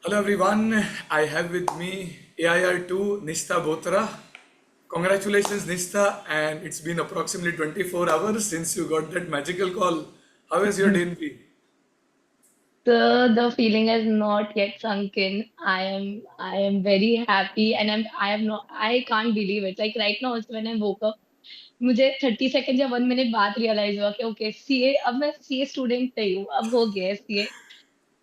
Hello everyone, I have with me AIR2 Nishta Botra. Congratulations Nishta, and it's been approximately 24 hours since you got that magical call. How has your day been? The feeling has not yet sunk in. I am very happy and I can't believe it. Like right now also when I woke up, मुझे 30 second या 1 minute बाद realise हुआ कि okay CA अब मैं CA student नहीं हूँ अब हो गया है सीए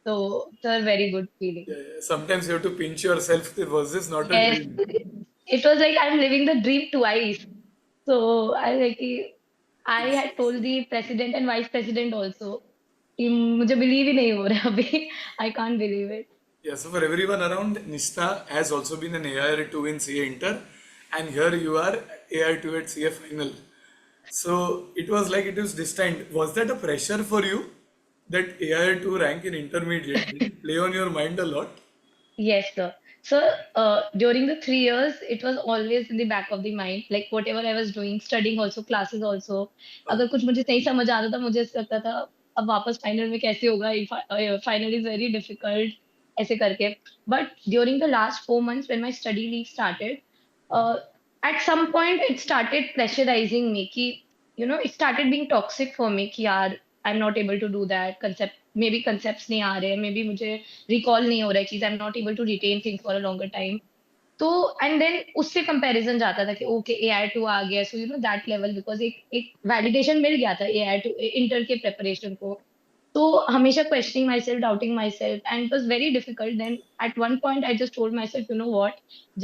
तो it's a very good feeling. Yeah, yeah. Sometimes you have to pinch yourself. Was this not a Yes, dream? it was like I'm living the dream twice. So I like I had told the president and vice president also कि मुझे believe ही नहीं हो रहा अभी. I can't believe it. Yeah, so for everyone around, Nishta has also been an AIR2 in CA Inter, and here you are AIR2 at CA Final. So it was like it was destined. Was that a pressure for you? That AIR2 rank in intermediate did it play on your mind a lot? Yes, sir. So, during the 3 years, it was always in the back of the mind. Like whatever I was doing, studying also, classes also. अगर कुछ मुझे नहीं समझ आता था, मुझे ऐसा लगता था अब वापस फाइनल में कैसे होगा? Final is very difficult. ऐसे करके. But during the last 4 months, when my study leave started, uh, at some point it started pressurizing me. कि it started being toxic for me. कि यार, I'm not able to do that. Maybe concepts नहीं आ रहे. Maybe मुझे recall नहीं हो रहा है चीज. I am not able to retain things for a longer time. तो एंड देन उससे कंपैरिजन जाता था कि ओके AI2 आ गया सो दैट लेवल बिकॉज एक एक वैलिडेशन मिल गया था AI2 इंटर के प्रिपरेशन को. तो हमेशा questioning myself doubting myself and it was very difficult. Then at one point I just told myself you know what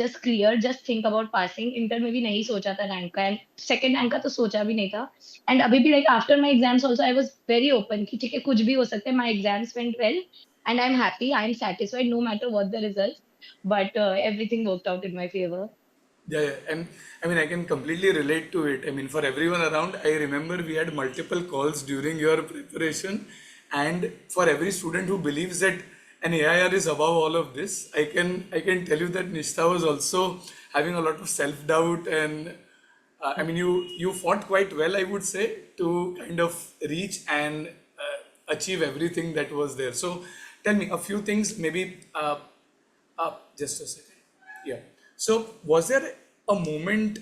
just clear just think about passing. Inter में भी नहीं सोचा था rank का and second rank का तो सोचा भी नहीं था. एंड अभी भी like after my exams also I was very open कि ठीक है कुछ भी हो सकता है. My exams went well and I'm happy, I'm satisfied no matter what the results. But everything worked out in my favor. Yeah, yeah, and I mean, I can completely relate to it. I mean, for everyone around, I remember we had multiple calls during your preparation, and for every student who believes that an AIR is above all of this, I can tell you that Nishta was also having a lot of self doubt, and I mean, you fought quite well, I would say, to kind of reach and achieve everything that was there. So, tell me a few things, maybe. Just a second. Yeah. So, was there a moment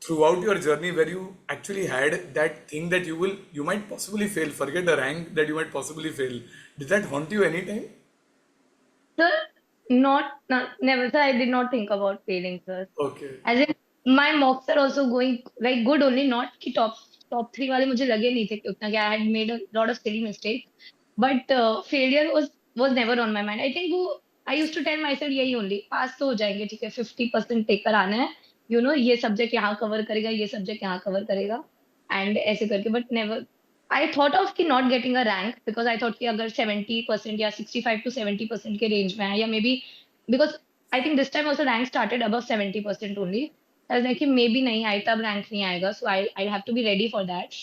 throughout your journey where you actually had that thing that you might possibly fail, forget the rank that you might possibly fail? Did that haunt you anytime? Sir, not never, sir. I did not think about failing, sir. Okay. As in, my mocks are also going like good only, not कि top three वाले मुझे लगे नहीं थे कि उतना क्या. I had made a lot of silly mistakes, but failure was never on my mind. I think वो I used to tell myself यही only पास तो हो जाएंगे ठीक है 50% टेक कर आना है. ये सब्जेक्ट यहाँ कवर करेगा ये सब्जेक्ट यहाँ कवर करेगा एंड ऐसे करके. But never I thought of कि not getting a rank because I thought कि अगर 70% या 65 to 70% के रेंज में है या maybe because I think this time also rank started above 70% only. कि मे बी नहीं आई तब रैंक नहीं आएगा so I have to be ready for that.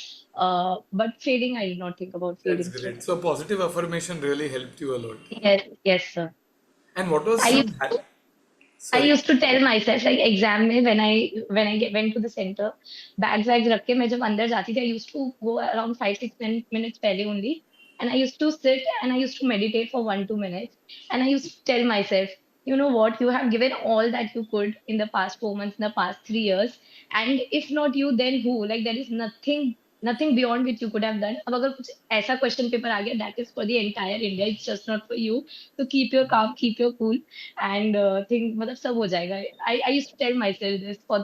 But failing I did not think about That's failing sir. great. So, positive affirmation really helped you a lot. Yes yes sir. And what was I some. I Sorry. used to tell myself like exam में went to the center bags रख के मैं जब अंदर जाती थी I used to go around 5 6 minutes पहले only and I used to sit and I used to meditate for 1 2 minutes and I used to tell myself you know what you have given all that you could in the past 4 months in the past 3 years and if not you then who like there is nothing beyond which you could have done. अब अगर कुछ ऐसा question paper आ गया that is for the entire India it's just not for you. So keep your calm keep your cool and think मतलब सब हो जाएगा. I used to tell myself this for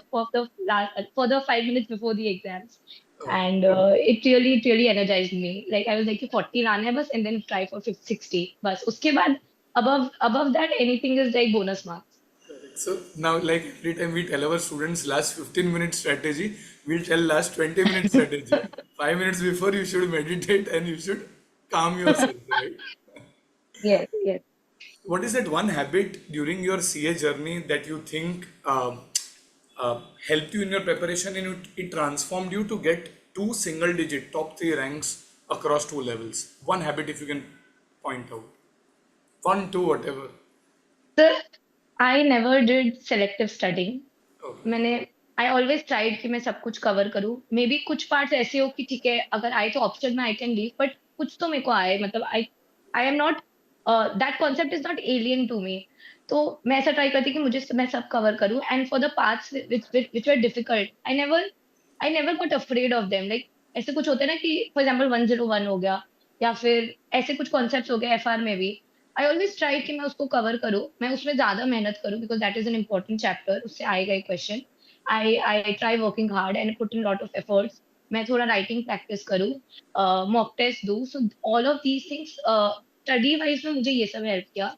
the 5 minutes before the exams Okay. and it really energized me. Like I was like कि 40 लाना है बस and then try for 50 60 बस उसके बाद above that anything is like bonus marks. Correct. So now, like every time we tell our students last 15-minute strategy, we'll tell last 20-minute strategy. 5 minutes before, you should meditate and you should calm yourself, right? Yes, yes. What is that one habit during your CA journey that you think helped you in your preparation and it transformed you to get two single digit top three ranks across two levels? One habit, if you can point out. One, two, whatever. So I never did selective studying. Okay. मैंने I always tried कि मैं सब कुछ cover करूं. May be कुछ parts ऐसे हो कि ठीक है अगर आए तो ऑप्शन में आई कैन लीव बट कुछ तो मेरे को आए मतलब I am not that concept is not alien to me. तो मैं ऐसा ट्राई करती कि मुझे मैं सब कवर करूँ, and for the parts which were difficult, I never got afraid of them. Like ऐसे कुछ होते हैं ना कि फॉर एग्जांपल 101 हो गया, या फिर ऐसे कुछ कॉन्सेप्ट्स हो गए एफआर में भी। आई ऑलवेज ट्राई कि मैं उसको कवर करूँ, मैं उसमें ज्यादा मेहनत करूँ, because that is an important chapter, उससे आएगा एक question. I try working hard and put in lot of efforts. मैं थोड़ा राइटिंग प्रैक्टिस करूँ, मॉक टेस्ट दूँ, so all of these things study wise में मुझे ये सब हेल्प किया।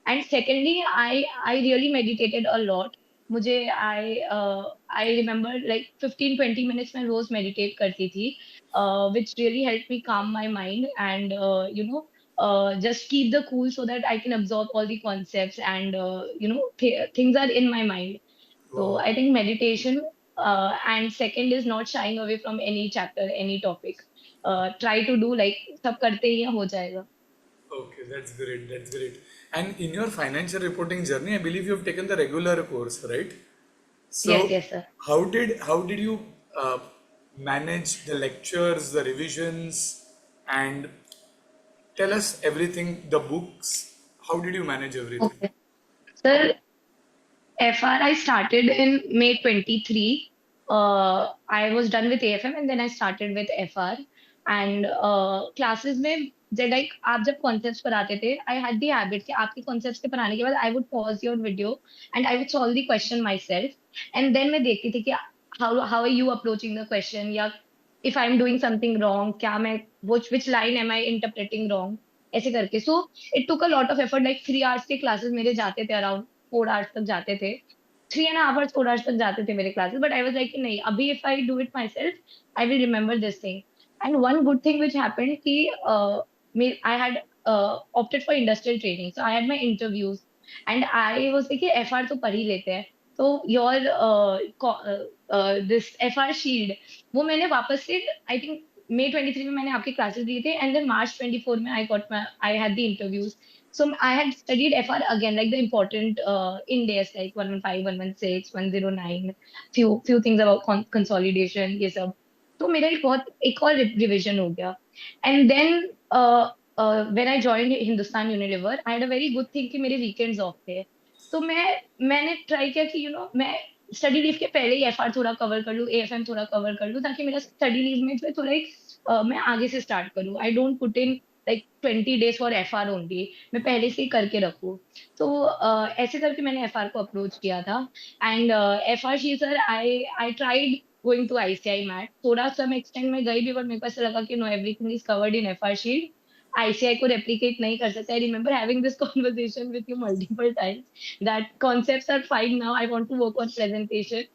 And secondly I really meditated a lot. मुझे आई रिमेम्बर लाइक 15-20 मिनट्स मैं रोज मेडिटेट करती थी, विच रियली हेल्प मी काम my mind, and you know just keep the cool so that I can absorb all the concepts, and things are in my mind. So Wow. I think meditation, and second is not shying away from any chapter, any topic. Try to do like सब करते ही हैं, हो जाएगा. Okay, that's great. That's great. And in your financial reporting journey, I believe you've taken the regular course, right? Yes, So, yes, sir. how did you manage the lectures, the revisions, and tell us everything, the books? How did you manage everything? Okay. Sir, FR I started in May 23. I was done with AFM and then I started with FR. And classes में जब like आप जब concepts पढ़ाते थे, I had the habit कि आपके concepts के पढ़ाने के बाद I would pause your video and I would solve the question myself. And then मैं देखती थी कि how are you approaching the question, या if I'm doing something wrong, क्या मैं which line am I interpreting wrong, ऐसे करके. So it took a lot of effort. Like 3 hours के classes मेरे जाते थे, around 4 hours तक जाते थे. 3.5 hours, 4 hours तक जाते थे मेरे classes. But I was like कि नहीं, अभी if I do it myself, I will remember this thing. And one good thing which happened कि I had opted for industrial training. So I had my interviews and I was like कि FR तो पढ़ ही लेते हैं. तो your this FR shield वो मैंने वापस से I think May 23 में मैंने आपके क्लासेस दिए थे, and then March 24 में I had the interviews. So I had studied FR again, like the important index like 115, 116, 109, few things about consolidation, ये सब. तो मेरा एक और रिविजन हो गया. And then when I joined Hindustan Unilever, I had a very good thing कि मेरे वीकेंड्स ऑफ थे. तो मैंने ट्राई किया कि मैं स्टडी लीव के पहले ही एफआर थोड़ा कवर कर लूँ, एएफएम थोड़ा कवर कर लूँ, ताकि मेरा स्टडी लीव में जो है थोड़ा मैं आगे से स्टार्ट करूँ. I don't put in like 20 days for FR only, मैं पहले से ही करके रखूँ. तो ऐसे करके मैंने एफआर को अप्रोच किया था. And FR she sir, I tried going to ICI mat, थोड़ा सम एक्सटेंड में गई भी, बट मेरे को ऐसा लगा कि no, everything is covered in FR sheet. ICI को रेप्लिकेट नहीं कर सकते. I remember having this conversation with you multiple times that concepts are fine now. I want to work on presentation.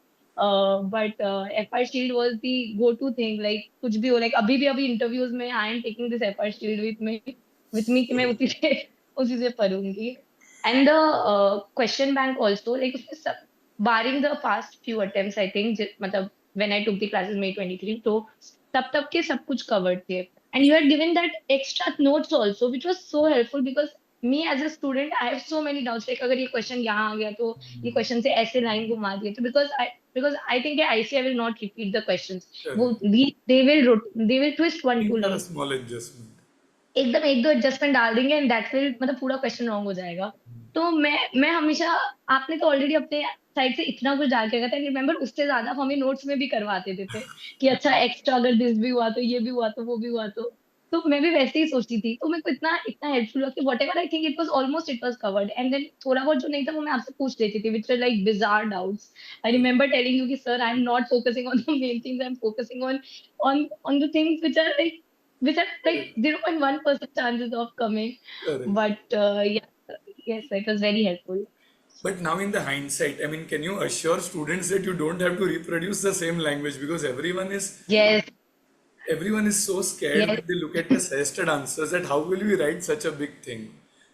But FR Shield was the go-to thing. Like कुछ भी हो, like अभी interviews में I am taking this FR Shield with me कि मैं Oh, उसी से पढ़ूंगी. And the question bank also, like उसमें सब, barring the past few attempts, I think मतलब when I took the classes May 23, तो तब के सब कुछ covered थे. And you had given that extra notes also, which was so helpful because me as a student, I have so many doubts. Like अगर ये question यहाँ आ गया तो ये question से ऐसे line घुमा दिए तो, because I think ICI will not repeat the questions. वो correct. they will twist one two Things are a lines. small adjustment. एकदम एक दो एडजस्टमेंट डाल देंगे एंड दैट विल मतलब पूरा क्वेश्चन रॉन्ग हो जाएगा. तो मैं हमेशा, आपने तो ऑलरेडी अपने साइड से इतना कुछ डाल के रखा था, रिमेंबर उससे ज्यादा हम हमें नोट्स में भी करवा देते थे कि अच्छा एक्स्ट्रा अगर दिस भी हुआ तो, ये भी हुआ तो, वो भी हुआ तो मैं भी वैसे ही सोचती थी. तो मेरे को इतना इतना हेल्पफुल हुआ कि whatever I think it was covered, and then थोड़ा बहुत जो नहीं था वो मैं आपसे पूछ लेती थी, which were like bizarre doubts. I remember telling you कि sir, I am not focusing on the main things, I am focusing on the things which are like Correct. 0.1% chances of coming. Correct. But yeah, yes, it was very helpful. But now, in the hindsight, I mean, can you assure students that you don't have to reproduce the same language because Yes, everyone is so scared yes, when they look at the suggested answers that how will we write such a big thing?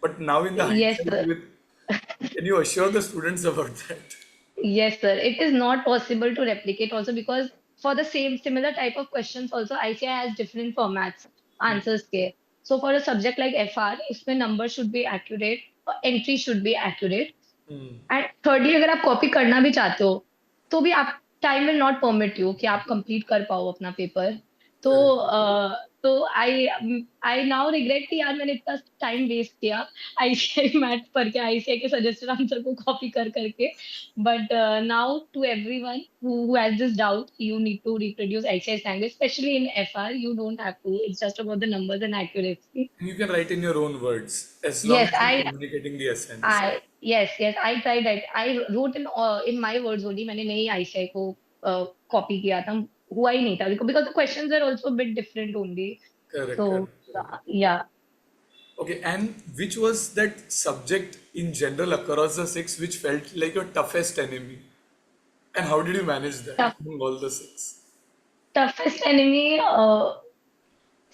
But now, in the yes, hindsight, sir. can you assure the students about that? Yes, sir. It is not possible to replicate also, because for the same similar type of questions also, ICI has different formats, answers के. So for a subject like FR, इसमें number should be accurate, entry should be accurate. Hmm. And thirdly, अगर आप copy करना भी चाहते हो तो भी आप, time will not permit you कि आप कंप्लीट कर पाओ अपना पेपर. तो Correct. तो आई नाउ रिग्रेट कि यार मैंने इतना टाइम वेस्ट किया आईसीआई मैथ पढ़ के, आईसीआई के सजेस्टेड आंसर को कॉपी कर करके. But now to everyone who has this doubt, you need to reproduce exercise language, especially in FR. You don't have to. It's just about the numbers and accuracy. And you can write in your own words as long Yes, as you're communicating the essence. yes, I tried that. I wrote in my words only. मैंने नहीं ICI को copy किया था. हुआ ही नहीं था because the questions are also a bit different only. Correct, So correct, correct. yeah. Okay, and which was that subject in general across the six which felt like your toughest enemy? And how did you manage that Tough, among all the six? toughest enemy.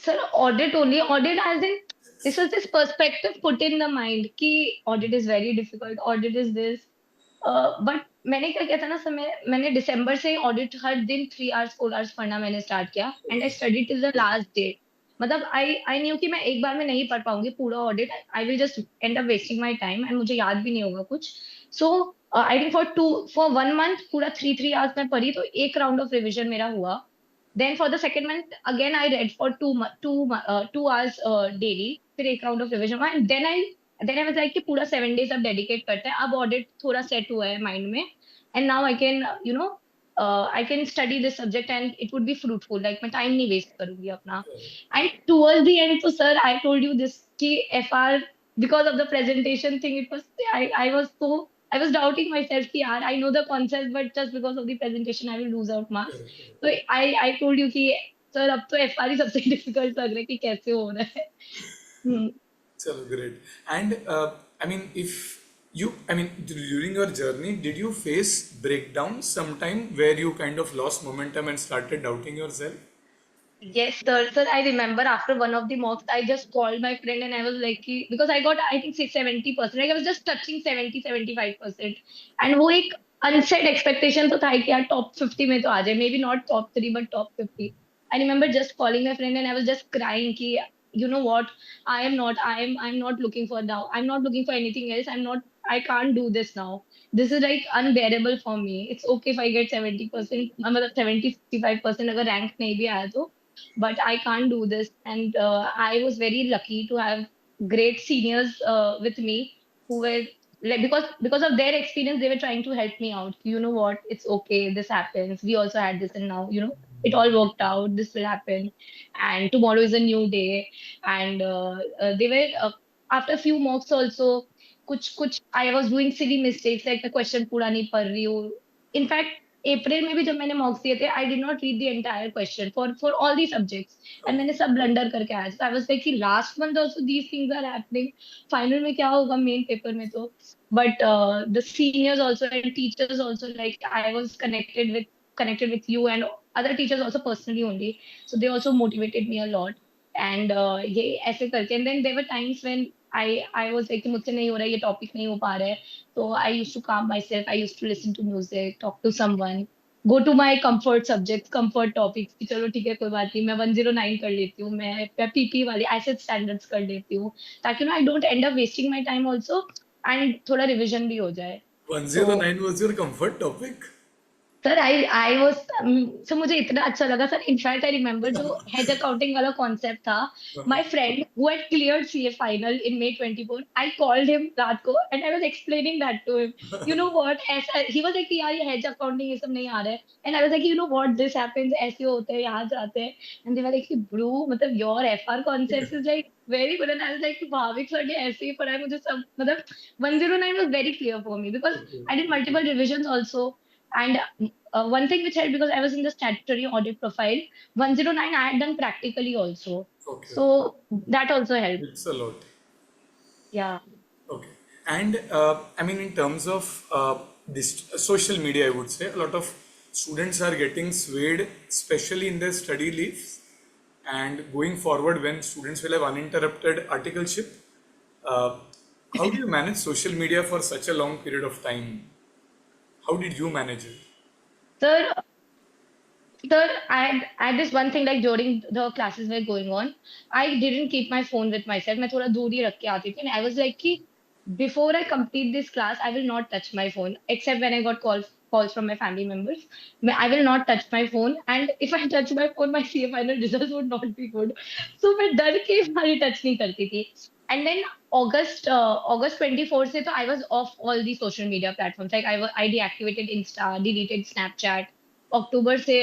Sir, audit only. Audit as in this was this perspective put in the mind कि audit is very difficult. Audit is this. But मैंने क्या किया था ना समय, मैंने दिसंबर से audit हर दिन 3 hours 4 hours पढ़ना मैंने स्टार्ट किया and I study till the last day. मतलब आई न्यू कि मैं एक बार में नहीं पढ़ पाऊंगी पूरा audit. I will just and up wasting my time and मुझे याद भी नहीं होगा कुछ. सो आई थिंक फॉर 1 month पूरा 3 hours मैं पढ़ी, तो एक राउंड ऑफ रिविजन मेरा हुआ. Then for the second month again I read for 2 hours daily. फिर एक राउंड ऑफ रिविजन हुआ and then I was like कि पूरा 7 days अब डेडिकेट करते हैं. अब ऑडिट थोड़ा सेट हुआ है माइंड में and now I can I can study this subject and it would be fruitful. Like मैं टाइम नहीं वेस्ट करूंगी अपना. एंड टुवर्ड्स द एंड, तो sir I told you this कि FR, because of the presentation thing, it was I was doubting myself कि यार I know the concept but just because of the presentation I will lose out marks. तो I told you कि sir अब तो FR ही सबसे difficult लग रहा है कि कैसे हो रहा है. हम्म. So great. And I mean, if you, I mean, during your journey, did you face breakdowns sometime where you kind of lost momentum and started doubting yourself? Yes, sir, I remember after one of the mocks, I just called my friend and I was like, because I got, I think, 70%, like I was just touching 70-75%. And वो एक unset expectation तो था कि यार top 50 में तो आ जाए, maybe not top 3, but top 50. I remember just calling my friend and I was just crying कि, you know what, I'm not looking for now. I'm not looking for anything else. I can't do this now. This is like unbearable for me. It's okay if I get 70%, मतलब 70-65% अगर rank नहीं भी आया तो, but I can't do this. And I was very lucky to have great seniors with me who were like, because of their experience, they were trying to help me out. You know what? It's okay. This happens. We also had this, and now it all worked out. This will happen, and tomorrow is a new day. And they were after a few mocks also. कुछ I was doing silly mistakes like the question पूरा नहीं पढ़ रही हूँ. In fact, अप्रैल में भी जब मैंने मॉक्स दिए थे, I did not read the entire question for all the subjects and मैंने सब ब्लंडर करके आया. सो आई वाज लाइक कि last month also these things are happening. Final में क्या होगा मेन पेपर में तो. But the seniors also and teachers also, like I was connected with you and other teachers also personally only, so they also motivated me a lot. And ये ऐसे करके, and then there were times when I was like कि मुझसे नहीं हो रहा है, ये टॉपिक नहीं हो पा रहा है. So I used to calm myself. I used to listen to music, talk to someone, go to my comfort subjects, comfort topics कि चलो ठीक है कोई बात नहीं, मैं 109 कर लेती हूँ, मैं पीपी वाली एसिड स्टैंडर्ड्स कर लेती हूँ, ताकि ना I don't end up wasting my time also and थोड़ा रिवीजन भी हो जाए. तो 109 was your comfort topic? Sir I was sir मुझे इतना अच्छा लगा सर. इनफैक्ट आई रिमेम्बर जो हेज अकाउंटिंग वाला कॉन्सेप्ट था, my friend who had cleared CA final in May 24, I called him रात को and I was explaining that to him. You know what, ऐसा ही वाज लाइक यार ये hedge accounting ये सब नहीं आ रहा है. And I was like you know what, this happens, ऐसे होते हैं, यहाँ जाते हैं. And they were like bro, मतलब your FR concepts is like very good. And I was like Bhavik sir ने ऐसे ही पढ़ा है मुझे सब. मतलब 109 was very clear for me because Okay, I did multiple revisions also. And one thing which helped, because I was in the statutory audit profile, 109 I had done practically also. okay. So that also helped. It's a lot. Yeah. Okay. And I mean, in terms of this social media, I would say a lot of students are getting swayed, especially in their study leaves. And going forward, when students will have uninterrupted articleship, uh, how do you manage social media for such a long period of time? How did you manage it? Sir, sir, I had this one thing like during the classes were going on, I didn't keep my phone with myself. मैं थोड़ा दूर ही रख के आती थी. And I was like कि before I complete this class, I will not touch my phone except when I got call calls from my family members. I will not touch my phone, and if I touch my phone, my CA final results would not be good. So मैं डर के मारे touch नहीं करती थी. And then August 24 से तो I was off all the social media platforms. Like I deactivated Insta, deleted Snapchat. अक्टूबर से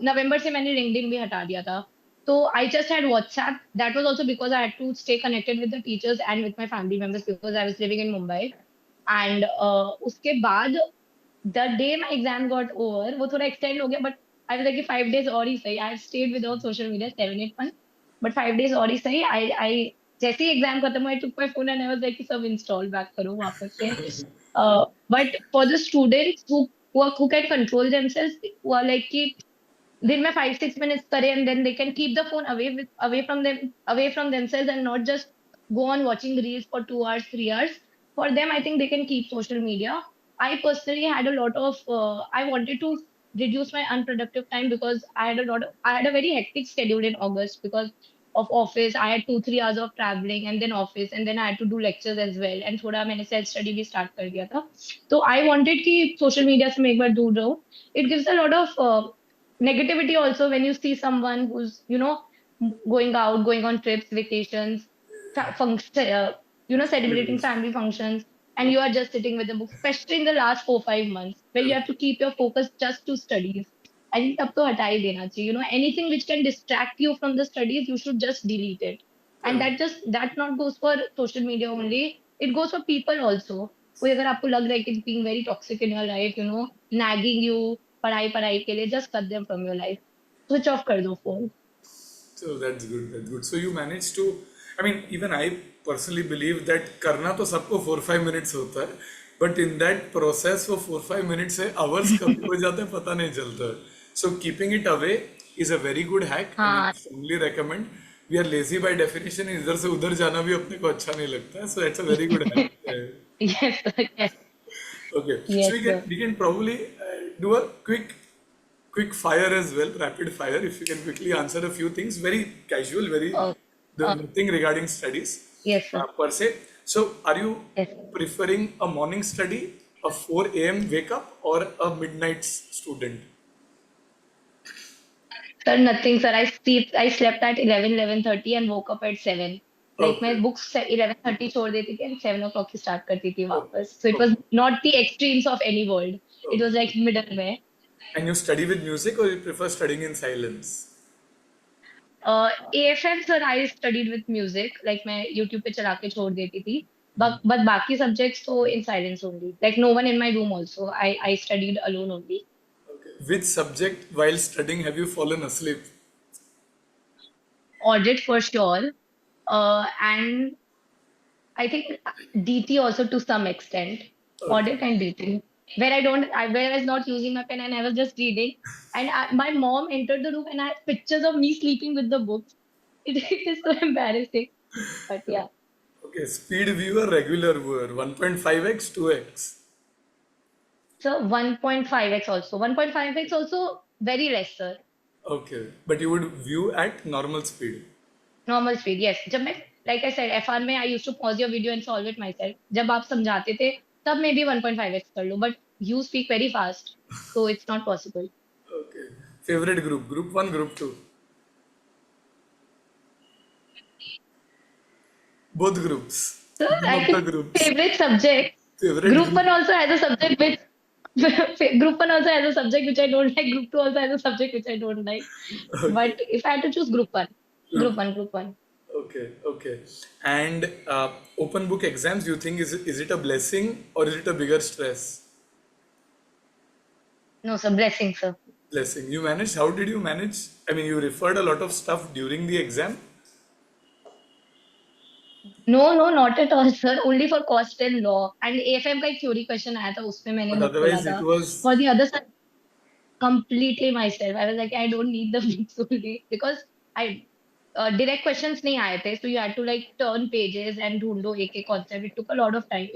नवंबर से मैंने LinkedIn भी हटा दिया था. So I just had WhatsApp. That was also because I had to stay connected with the teachers and with my family members because I was living in Mumbai. And उसके बाद the day my exam got over, वो थोड़ा extend हो गया, but I was like 5 days और ही सही. I have stayed without social media 7-8 months, but 5 days और ही सही. I जैसे ही exam खत्म हुआ, I took my phone and I was like कि सब install back करो वापस से. But for the students who can control themselves, who are like कि दिन में 5-6 minutes करें and then they can keep the phone away from themselves and not just go on watching reels for 2 hours 3 hours. For them, I think they can keep social media. I personally had a lot of I wanted to reduce my unproductive time because I had a very hectic schedule in August because of office. I had 2-3 hours of traveling and then office and then I had to do lectures as well, and थोड़ा मैंने self study भी start कर दिया था. So I wanted कि social media से मैं एक बार दूर रहूं. It gives a lot of negativity also when you see someone who's going out, going on trips, vacations, function, celebrating family functions, and you are just sitting with the book, especially in the last 4-5 months where you have to keep your focus just to studies. I think तब तो हटा ही देना चाहिए. Anything which can distract you from the studies, you should just delete it. And that not goes for social media only. It goes for people also. कोई अगर आपको लग रहा है कि it's being very toxic in your life, nagging you, पढ़ाई पढ़ाई के लिए, just cut them from your life. Switch off कर दो phone. So that's good. That's good. So you managed to. I mean, even I personally believe that करना तो सबको 4-5 minutes होता है, but in that process वो 4-5 minutes से hours कब हो जाते हैं पता नहीं चलता. So keeping it away is a very good hack. I mean, हाँ. strongly recommend. We are lazy by definition. इधर से उधर जाना भी अपने को अच्छा नहीं लगता है. So that's a very good hack. Yes, sir. Yes, Okay, so yes, sir. we can probably do a quick fire as well, rapid fire. If you can quickly answer a few things, very casual, very Oh, uh, nothing regarding studies yes, sir. per se. So, are you Yes. preferring a morning study, a 4 a.m. wake up, or a midnight student? Sir, nothing, sir. I slept at 11:30 and woke up at 7. Like my Okay, books 11:30 छोड़ देती थी and 7 o'clock he start करती थी okay, वापस. So it was okay, not the extremes of any world. It was okay. like middle में. And you study with music, or you prefer studying in silence? AFM sir, I studied with music. Like मैं YouTube पे चला के छोड़ देती थी. But बाकी subjects तो in silence only. Like no one in my room also. I studied alone only. Okay. Which subject while studying have you fallen asleep? Audit for sure. And I think DT also to some extent. Okay. Audit and DT. Where I was not using my pen and I was just reading. And my mom entered the room and I had pictures of me sleeping with the books. It is so embarrassing. But yeah. Okay, speed viewer, regular viewer, 1.5x, 2x. So 1.5x also. 1.5x also very less, sir. Okay, but you would view at normal speed. Normal speed, yes. जब मैं, like I said, FR में I used to pause your video and solve it myself. जब आप समझाते थे, तब मैं भी 1.5x कर लूँ. But you speak very fast, so it's not possible. Okay. Favorite group, group 1, group 2. Both groups. So None I of the think groups. favorite subject. Favorite Group group. one also has a subject which Group one also has a subject which I don't like. Group two also has a subject which I don't like. But Okay. if I had to choose group one, Group. group one. Okay, okay. And open book exams, you think is it a blessing or is it a bigger stress? No, sir, blessing, sir. Blessing. You managed? How did you manage? I mean, you referred a lot of stuff during the exam. No, no, not at all, sir. Only for cost and law. And AFM का एक theory question आया था, उसमें मैंने But book खोला otherwise, था. it was For the other side, completely myself. I was like, I don't need the books only because I direct questions नहीं आए थे. So you had to like turn pages and ढूंढो एक एक concept. It took a lot of time.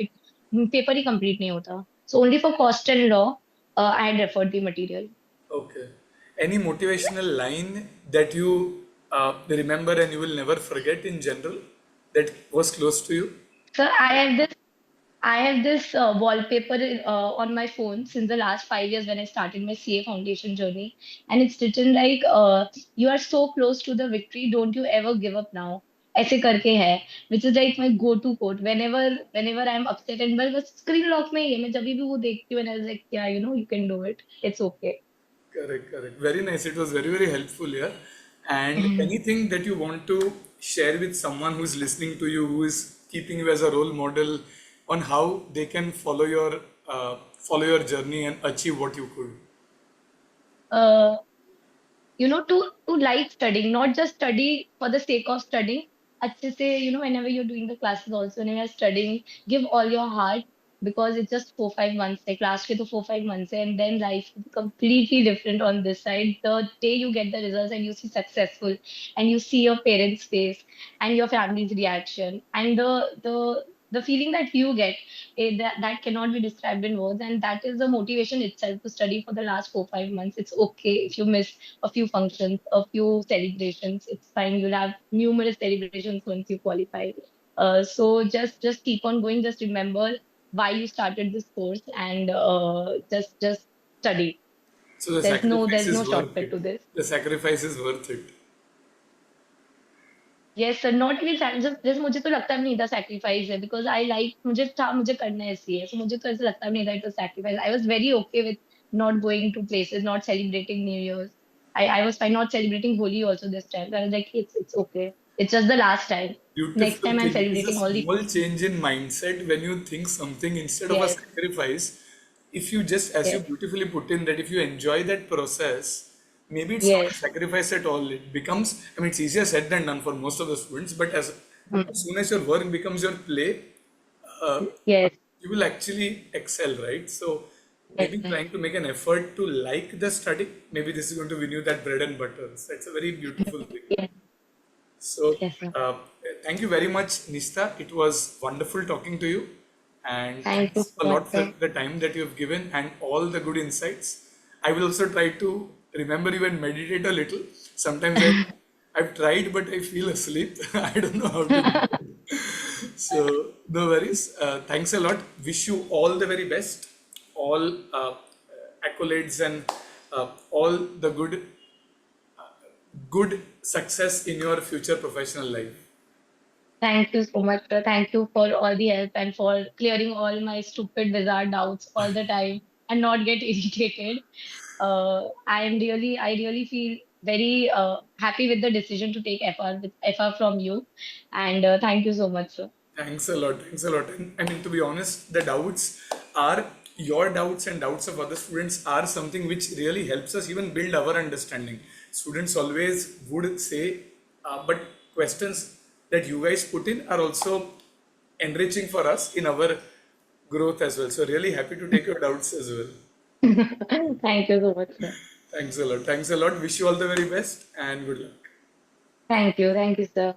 Paper he complete नहीं होता. So only for cost and law, I had referred the material. okay. Any motivational line that you remember and you will never forget in general that was close to you? Sir, I have this. I have this wallpaper on my phone since the last 5 years when I started my CA foundation journey, and it's written like, "You are so close to the victory. Don't you ever give up now." ऐसे करके है, which is like my go-to quote whenever I'm upset, and बस screen lock में ही है, मैं जब भी वो देखती हूँ and I was like, yeah, you can do it. It's okay. Correct, correct. Very nice. It was very, very helpful here. And anything that you want to share with someone who is listening to you, who is keeping you as a role model, on how they can follow your journey and achieve what you could. Uh, to like studying, not just study for the sake of studying. अच्छे से, whenever you're doing the classes also, when you're studying, give all your heart, because it's just 4-5 months. Like class ke to 4-5 months, and then life will be completely different on this side. The day you get the results and you see successful, and you see your parents' face and your family's reaction, and the feeling that you get, that cannot be described in words, and that is the motivation itself to study for the last 4-5 months. It's okay if you miss a few functions, a few celebrations. It's fine. You'll have numerous celebrations once you qualify. So just keep on going. Just remember why you started this course, and just study. So the There's sacrifice no is worth shortcut it. to this. The sacrifice is worth it. Yes sir, not even जैसे मुझे तो लगता भी नहीं था sacrifice है, because I like, मुझे करना है इसलिए, so मुझे तो ऐसा लगता भी नहीं था it was sacrifice. I was very okay with not going to places, not celebrating New Year's. I was fine not celebrating Holi also this time. I was like, it's okay. It's just the last time. Next Beautiful time I'm thing. It is a celebrating all the. small change in mindset when you think something instead of a Yes, sacrifice. If you just, as you yes, beautifully put in, that if you enjoy that process, maybe it's not a yes, sacrifice at all. It becomes, I mean, it's easier said than done for most of the students, but as mm, soon as your work becomes your play, uh, yes, you will actually excel, right? So yes, maybe sir. trying to make an effort to like the study, maybe this is going to win you that bread and butter. So it's a very beautiful thing. Yes, So, yes, sir. thank you very much, Nishta. It was wonderful talking to you. And Thank you thanks so a much, lot for sir. the time that you've given and all the good insights. I will also try to remember you and meditate a little. Sometimes I've tried, but I feel asleep. I don't know how to do it. So, no worries. Thanks a lot. Wish you all the very best, all accolades and all the good success in your future professional life. Thank you so much, sir. Thank you for all the help and for clearing all my stupid, bizarre doubts all the time and not get irritated. I really feel very happy with the decision to take FR from you. And thank you so much, sir. Thanks a lot. Thanks a lot. And I mean, to be honest, the doubts are your doubts and doubts of other students are something which really helps us even build our understanding. Students always would say, but questions that you guys put in are also enriching for us in our growth as well. So, really happy to take your doubts as well. Thank you so much, sir. Thanks a lot. Thanks a lot. Wish you all the very best and good luck. Thank you, sir.